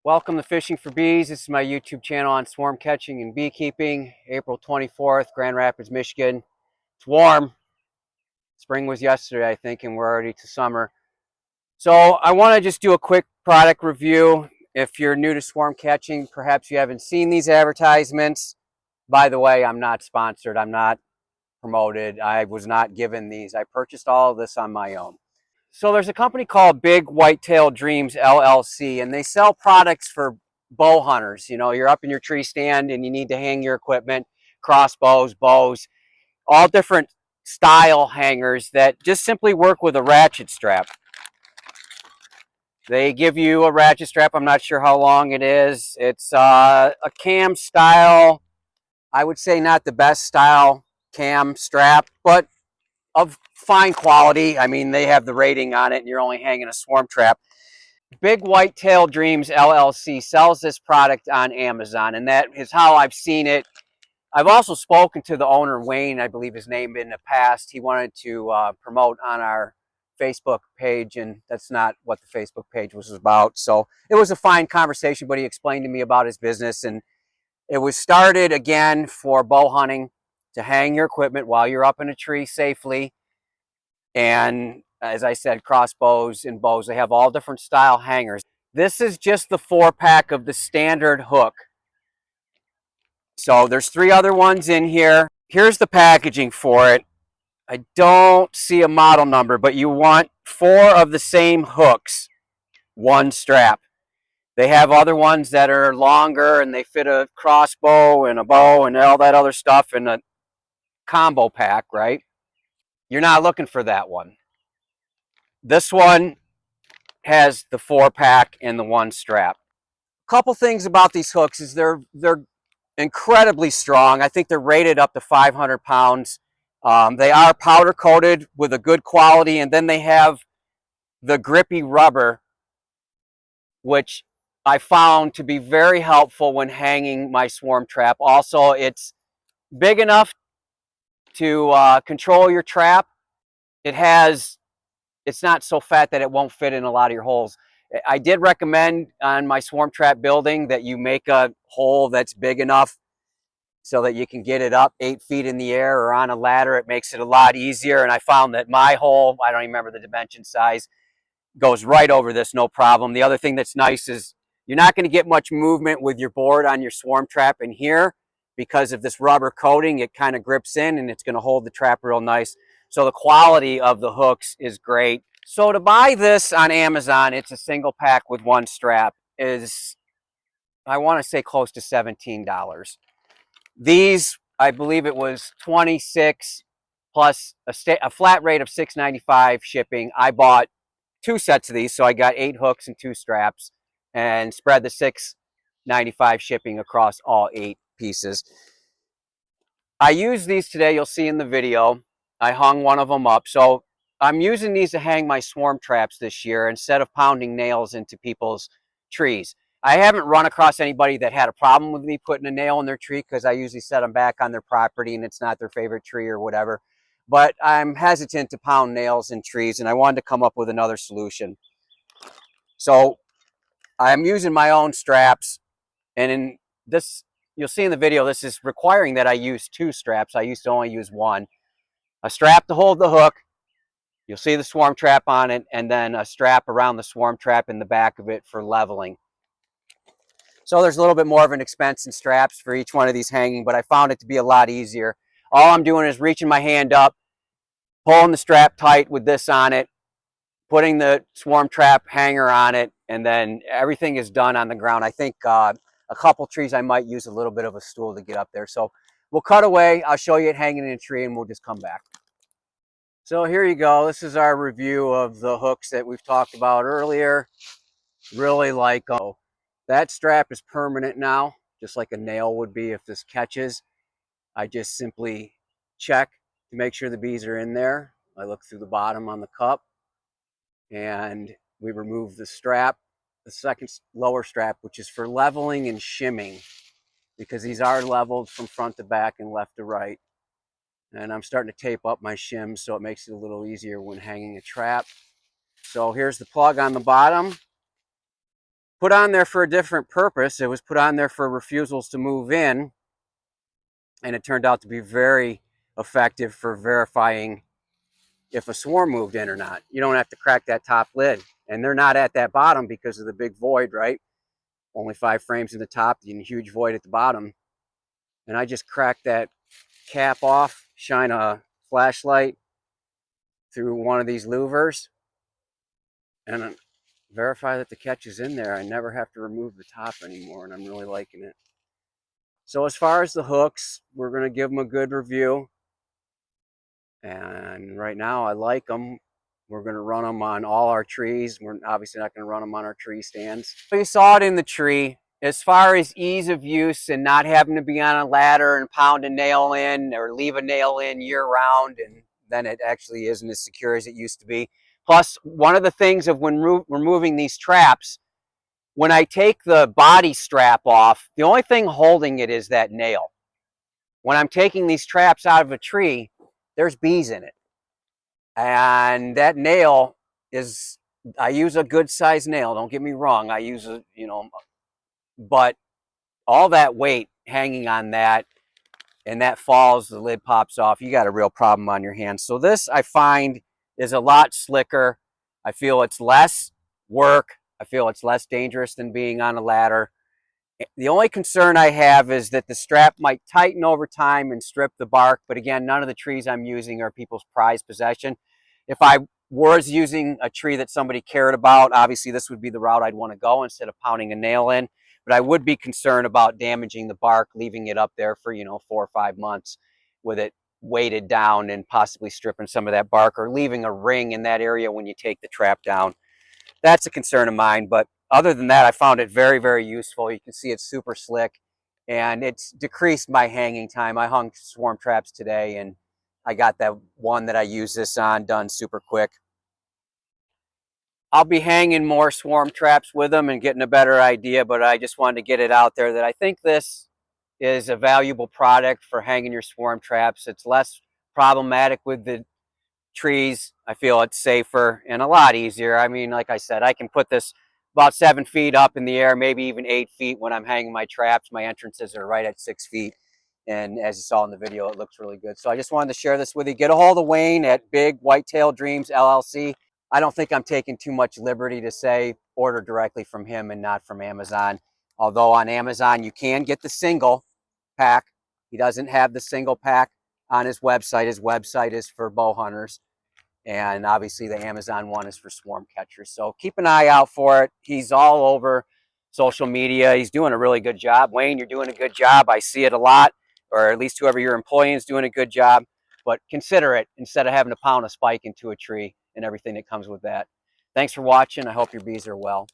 Welcome to Fishing for Bees. This is my YouTube channel on swarm catching and beekeeping. April 24th, Grand Rapids, Michigan. It's warm. Spring was yesterday, I think, and we're already to summer. So I want to just do a quick product review. If you're new to swarm catching, perhaps you haven't seen these advertisements. By the way, I'm not sponsored. I'm not promoted. I was not given these. I purchased all of this on my own. So there's a company called Big Whitetail Dreams LLC, and they sell products for bow hunters. You know, you're up in your tree stand and you need to hang your equipment, crossbows, bows, all different style hangers that just simply work with a ratchet strap. They give you a ratchet strap. I'm not sure how long it is. It's a cam style. I would say not the best style cam strap, but of fine quality. I mean, they have the rating on it and you're only hanging a swarm trap. Big Whitetail Dreams LLC sells this product on Amazon, and that is how I've seen it. I've also spoken to the owner, Wayne, I believe his name, in the past. He wanted to promote on our Facebook page, and that's not what the Facebook page was about. So it was a fine conversation, but he explained to me about his business, and it was started again for bow hunting, to hang your equipment while you're up in a tree safely. And as I said, crossbows and bows, they have all different style hangers. This is just the 4-pack of the standard hook. So there's 3 other ones in here. Here's the packaging for it. I don't see a model number, but you want 4 of the same hooks, 1 strap. They have other ones that are longer and they fit a crossbow and a bow and all that other stuff in a combo pack, right? You're not looking for that one. This one has the 4-pack and the 1 strap. A couple things about these hooks is they're incredibly strong. I think they're rated up to 500 pounds. They are powder coated with a good quality, and then they have the grippy rubber, which I found to be very helpful when hanging my swarm trap. Also, it's big enough to control your trap. It's not so fat that it won't fit in a lot of your holes. I did recommend on my swarm trap building that you make a hole that's big enough so that you can get it up 8 feet in the air or on a ladder. It makes it a lot easier. And I found that my hole, I don't even remember the dimension size, goes right over this, no problem. The other thing that's nice is you're not going to get much movement with your board on your swarm trap in here because of this rubber coating. It kind of grips in and it's going to hold the trap real nice. So the quality of the hooks is great. So to buy this on Amazon, it's a single pack with 1 strap, is, I want to say, close to $17. These, I believe it was 26 plus a flat rate of $6.95 shipping. I bought 2 sets of these, so I got 8 hooks and 2 straps and spread the $6.95 shipping across all 8 pieces. I used these today. You'll see in the video. I hung one of them up. So I'm using these to hang my swarm traps this year instead of pounding nails into people's trees. I haven't run across anybody that had a problem with me putting a nail in their tree because I usually set them back on their property and it's not their favorite tree or whatever. But I'm hesitant to pound nails in trees, and I wanted to come up with another solution. So I'm using my own straps, and in this, you'll see in the video, this is requiring that I use 2 straps. I used to only use 1. A strap to hold the hook. You'll see the swarm trap on it, and then a strap around the swarm trap in the back of it for leveling. So there's a little bit more of an expense in straps for each one of these hanging, but I found it to be a lot easier. All I'm doing is reaching my hand up, pulling the strap tight with this on it, putting the swarm trap hanger on it, and then everything is done on the ground. I think a couple trees I might use a little bit of a stool to get up there. So we'll cut away. I'll show you it hanging in a tree, and we'll just come back. So here you go. This is our review of the hooks that we've talked about earlier. Really like them. That strap is permanent now, just like a nail would be if this catches. I just simply check to make sure the bees are in there. I look through the bottom on the cup, and we remove the strap, the second lower strap, which is for leveling and shimming, because these are leveled from front to back and left to right. And I'm starting to tape up my shims so it makes it a little easier when hanging a trap. So here's the plug on the bottom. put on there for a different purpose. It was put on there for refusals to move in, and it turned out to be very effective for verifying if a swarm moved in or not. You don't have to crack that top lid, and they're not at that bottom because of the big void, right? Only 5 frames in the top and a huge void at the bottom. And I just crack that cap off, shine a flashlight through one of these louvers, and verify that the catch is in there. I never have to remove the top anymore, and I'm really liking it. So as far as the hooks, we're going to give them a good review. And right now I like them. We're going to run them on all our trees. We're obviously not going to run them on our tree stands. So you saw it in the tree. As far as ease of use and not having to be on a ladder and pound a nail in or leave a nail in year round, and then it actually isn't as secure as it used to be. Plus, one of the things of when removing these traps, when I take the body strap off, the only thing holding it is that nail. When I'm taking these traps out of a tree, there's bees in it. And that nail is, I use a good size nail, don't get me wrong. I use a, but all that weight hanging on that, and that falls, the lid pops off, you got a real problem on your hands. So this, I find, is a lot slicker. I feel it's less work. I feel it's less dangerous than being on a ladder. The only concern I have is that the strap might tighten over time and strip the bark. But again, none of the trees I'm using are people's prized possession. If I was using a tree that somebody cared about, obviously this would be the route I'd want to go instead of pounding a nail in. But I would be concerned about damaging the bark, leaving it up there for, 4 or 5 months with it weighted down and possibly stripping some of that bark, or leaving a ring in that area when you take the trap down. That's a concern of mine. But other than that, I found it very, very useful. You can see it's super slick, and it's decreased my hanging time. I hung swarm traps today, and I got that one that I use this on done super quick. I'll be hanging more swarm traps with them and getting a better idea, but I just wanted to get it out there that I think this is a valuable product for hanging your swarm traps. It's less problematic with the trees. I feel it's safer and a lot easier. I mean, like I said, I can put this about 7 feet up in the air, maybe even 8 feet when I'm hanging my traps. My entrances are right at 6 feet. And as you saw in the video, it looks really good. So I just wanted to share this with you. Get a hold of Wayne at Big Whitetail Dreams LLC. I don't think I'm taking too much liberty to say order directly from him and not from Amazon. Although on Amazon, you can get the single pack. He doesn't have the single pack on his website. His website is for bow hunters. And obviously the Amazon one is for swarm catchers. So keep an eye out for it. He's all over social media. He's doing a really good job. Wayne, you're doing a good job. I see it a lot, or at least whoever you're employing is doing a good job. But consider it instead of having to pound a spike into a tree and everything that comes with that. Thanks for watching. I hope your bees are well.